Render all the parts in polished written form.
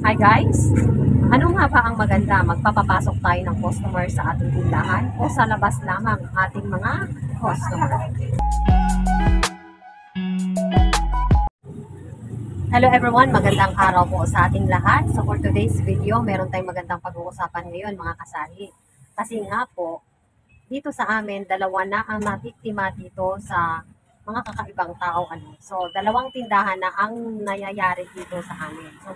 Hi guys! Ano nga ba ang maganda? Magpapapasok tayo ng customer sa ating tindahan o sa labas lamang ating mga customer? Hello everyone! Magandang araw po sa ating lahat. So for today's video, meron tayong magandang pag-uusapan ngayon mga kasari. Kasi nga po, dito sa amin, dalawa na ang nabiktima dito sa mga kakaibang tao. So, dalawang tindahan na ang nangyayari dito sa amin. So,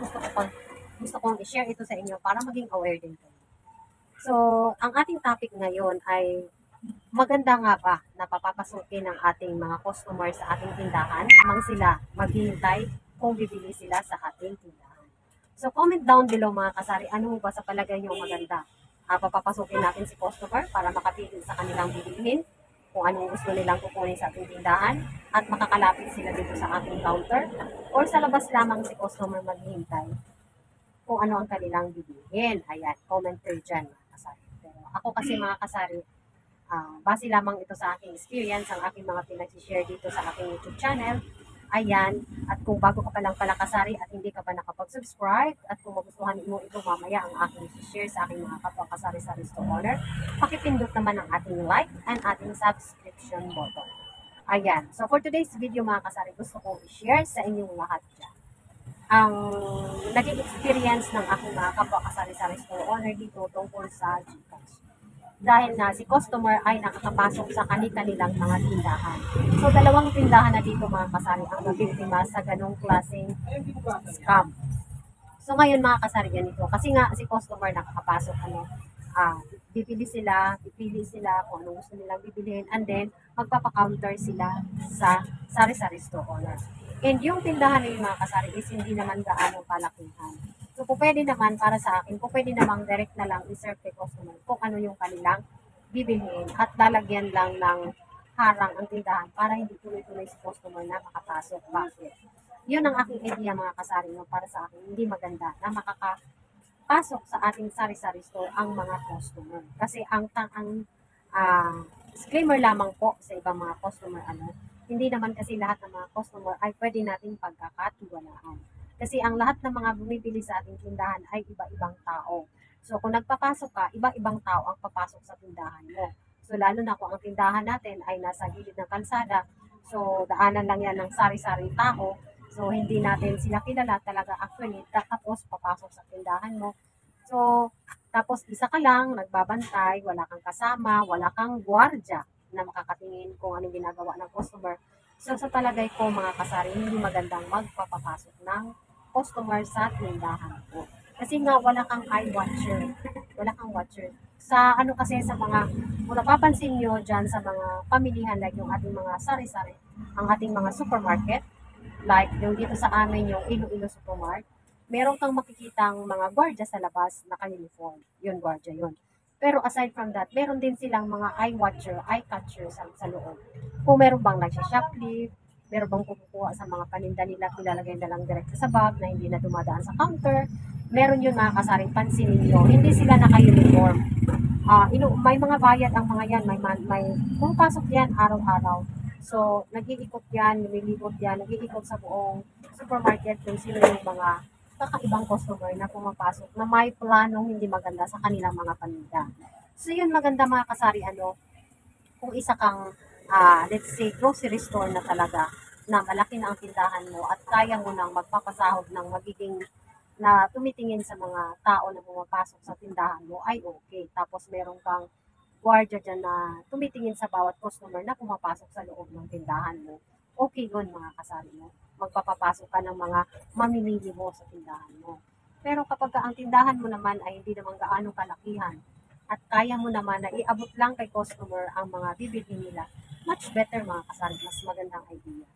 gusto kong i-share ito sa inyo para maging aware din kayo. So, ang ating topic ngayon ay maganda nga ba na papapasukin ng ating mga customer sa ating tindahan amang sila maghihintay kung bibili sila sa ating tindahan. So, comment down below mga kasari, ano ba sa palagay nyo maganda? Papapasukin natin si customer para makapili sa kanilang bibilihin, kung anong gusto nilang kukunin sa ating tindahan, at makakalapit sila dito sa ating counter, or sa labas lamang si customer maghihintay kung ano ang kanilang bibilihin. Ayan, comment kayo dyan mga kasari. Pero ako kasi mga kasari, base lamang ito sa aking experience, ang aking mga pinag-share dito sa aking YouTube channel. Ayan, at kung bago ka pa lang pala kasari at hindi ka pa nakapag-subscribe, at kung magustuhan mo ito mamaya ang aking share sa aking mga kapwa kasari sa store owner, pakipindot naman ang ating like and ating subscription button. Ayan, so for today's video mga kasari, gusto kong i-share sa inyong lahat dyan ang naging experience ng aking mga kapwa kasari-sari store owner dito tungkol sa GCash. Dahil na si customer ay nakakapasok sa kanilang mga tindahan. So, dalawang tindahan na dito mga kasari ang nabiktima sa ganong klaseng scam. So, ngayon mga kasari ganito, kasi nga si customer nakakapasok, pipili sila kung ano gusto nilang bibilihin, and then magpapa-counter sila sa sari-sari store owner. And yung tindahan ng mga kasari is hindi naman gaano kalakihan. So, kung pwede naman para sa akin, kung pwede namang direct na lang i-serve kay customer kung ano yung kanilang bibilhin at lalagyan lang ng harang ang tindahan para hindi tuloy-tuloy si customer na makapasok. Bakit? Yun ang aking idea mga kasari, no, para sa akin, hindi maganda na makakapasok sa ating sari-sari store ang mga customer. Kasi ah, disclaimer lamang po sa ibang mga customer, hindi naman kasi lahat ng mga customer ay pwede nating pagkakatiwalaan. Kasi ang lahat ng mga bumibili sa ating tindahan ay iba-ibang tao. So kung nagpapasok ka, iba-ibang tao ang papasok sa tindahan mo. So lalo na kung ang tindahan natin ay nasa gilid ng kalsada, so daanan lang yan ng sari-sari tao. So hindi natin sila kilala talaga actually, tapos papasok sa tindahan mo. So tapos isa ka lang, nagbabantay, wala kang kasama, wala kang gwardya na makakatingin kung anong ginagawa ng customer. So sa palagay ko mga kasari, hindi magandang magpapapasok ng customer sa tindahan ko. Kasi nga wala kang eye watcher. Wala kang watcher. Sa ano kasi sa mga, kung napapansin nyo dyan sa mga pamilihan like yung ating mga sari-sari, ang ating mga supermarket, like yung dito sa amin yung Iloilo Supermart, meron kang makikitang mga gwardiya sa labas na uniform. Yun, gwardiya yun. Pero aside from that, meron din silang mga eye watcher, eye catcher sa loob. Kung meron bang nagsha-shoplift, meron bang kumukuha sa mga paninda nila, nilalagay na lang direct sa bag na hindi na dumadaan sa counter, meron yun mga kasaring pansinin nyo. Hindi sila naka-uniform. May mga bayad ang mga yan, may pumapasok yan araw-araw. So, nag-iikot yan, lumilibot yan, nag-iikot sa buong supermarket kung sino yung mga kakaibang customer na pumapasok na may planong hindi maganda sa kanilang mga paninda. So, yun maganda mga kasari, kung isa kang, let's say, grocery store na talaga, na malaki na ang tindahan mo at kaya mo nang magpapasahod ng magiging na tumitingin sa mga tao na pumapasok sa tindahan mo ay okay. Tapos meron kang gwardiya dyan na tumitingin sa bawat customer na pumapasok sa loob ng tindahan mo. Okay yun mga kasari mo. Magpapapasok ka ng mga mamimili mo sa tindahan mo. Pero kapag ang tindahan mo naman ay hindi naman gaano kalakihan at kaya mo naman na iabot lang kay customer ang mga bibili nila, much better mga kasari, mas magandang idea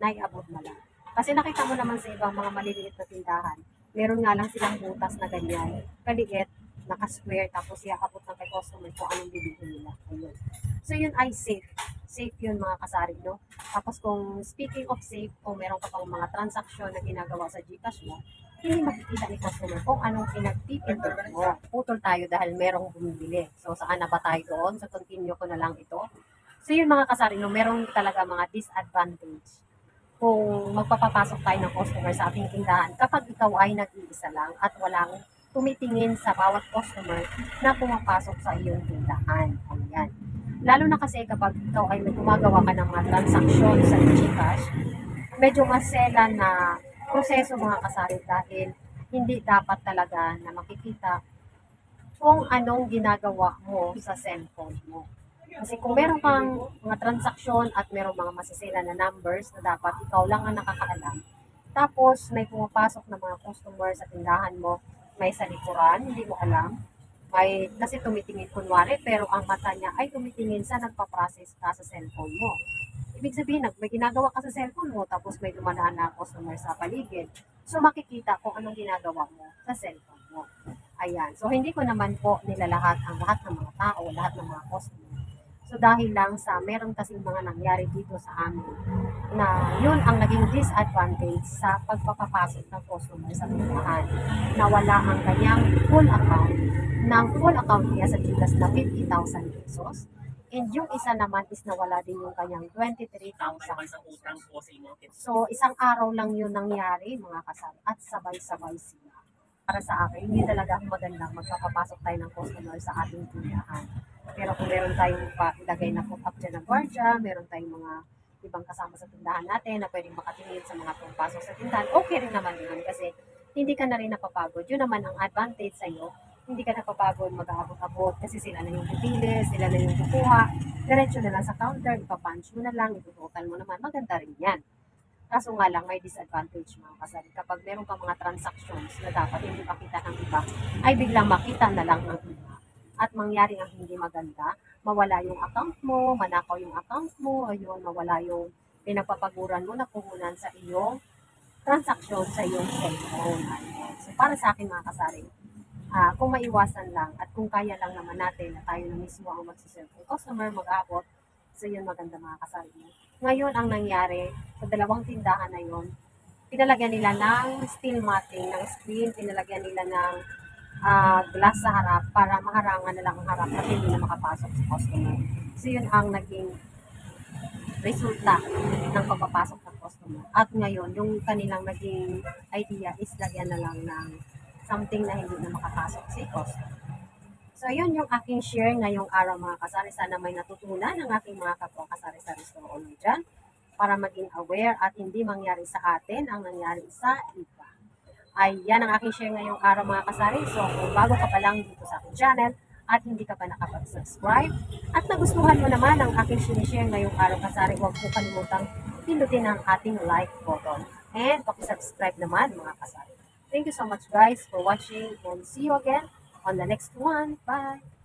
na iabot na lang. Kasi nakita mo naman sa ibang mga maliliit na tindahan, meron nga lang silang butas na ganyan, kaliit, naka-square, tapos iaabot ng kay customer kung anong bibili nila. Ayun. So yun ay safe. Safe yun mga kasari, no? Tapos kung speaking of safe, kung meron ka pang mga transaksyon na ginagawa sa GCash mo, hindi makikita ni customer kung anong pinagpipindot mo. Putol tayo dahil merong bumibili. So saan na ba tayo doon? So continue ko na lang ito. So yun mga kasari, no, merong talaga mga disadvantage kung magpapapasok tayo ng customer sa ating tindahan kapag ikaw ay nag-iisa lang at walang tumitingin sa bawat customer na pumapasok sa iyong tindahan. Ayan. Lalo na kasi kapag ikaw ay may gumagawa ka ng mga transaksyon sa GCash, medyo masela na proseso mga kasari dahil hindi dapat talaga na makikita kung anong ginagawa mo sa cellphone mo. Kasi kung meron kang mga transaksyon at meron mga masisira na numbers na dapat ikaw lang ang nakakaalam, tapos may pumapasok na mga customer sa tindahan mo, may sa likuran, hindi mo alam, may kasi tumitingin kunwari, pero ang mata niya ay tumitingin sa nagpa-process ka sa cellphone mo. Ibig sabihin, may ginagawa ka sa cellphone mo, tapos may dumadaan na customer sa paligid. So, makikita kung anong ginagawa mo sa cellphone mo. Ayan. So, hindi ko naman po nilalahat ang lahat ng mga tao, lahat ng mga customer. So, dahil lang sa meron kasing mga nangyari dito sa amin na yun ang naging disadvantage sa pagpapapasok ng customer sa tindahan. Nawala ang kanyang full account niya sa Gcash na 50,000 pesos. And yung isa naman is nawala din yung kanyang 23,000 pesos. So, isang araw lang yun nangyari, mga kasal, at sabay-sabay sila. Para sa akin, hindi talaga magandang magpapapasok tayo ng customer sa ating tindahan. Pero kung meron tayong ilagay na put-up dyan na gwardiya, meron tayong mga ibang kasama sa tindahan natin na pwedeng makatingin sa mga pumapasok sa tindahan, okay rin naman yun kasi hindi ka na rin napapagod. Yun naman ang advantage sa iyo. Hindi ka napapagod mag-aabot-abot kasi sila na yung pipili, sila na yung kukuha. Diretso na lang sa counter, ipapunch mo na lang, itutotal mo naman. Maganda rin yan. Kaso nga lang, may disadvantage mga kasal. Kapag meron ka mga transactions na dapat hindi makita ng iba, ay biglang makita na lang ng iba. At mangyari ang hindi maganda, mawala yung account mo, manakaw yung account mo, ayun, mawala yung pinagpapaguran mo na puhunan sa iyong transaksyon sa iyong cellphone. Ayun. So, para sa akin mga kasari, kung maiwasan lang at kung kaya lang naman natin na tayo na mismo ang magsiserve kung customer mag-abot, so yun maganda mga kasari. Ngayon ang nangyari sa dalawang tindahan na yun, pinalagyan nila ng steel matting ng screen, pinalagyan nila ng glass sa harap para maharangan na lang ang harap at hindi na makapasok sa customer. So yun ang naging resulta ng pagpapasok ng customer. At ngayon, yung kanilang naging idea is lagyan na lang ng something na hindi na makapasok si customer. So yun yung aking share ngayong araw mga kasari. Sana may natutunan ng aking mga kapwa kasari sa restaurant dyan para maging aware at hindi mangyari sa atin ang nangyari sa iba. Ayan ang aking share ngayong araw mga kasari. So kung bago ka pa lang dito sa aking channel at hindi ka pa nakapag-subscribe at nagustuhan mo naman ang aking sinishare ngayong araw kasari, huwag po kalimutang pindutin ang ating like button. And pakisubscribe naman mga kasari. Thank you so much guys for watching and see you again on the next one. Bye!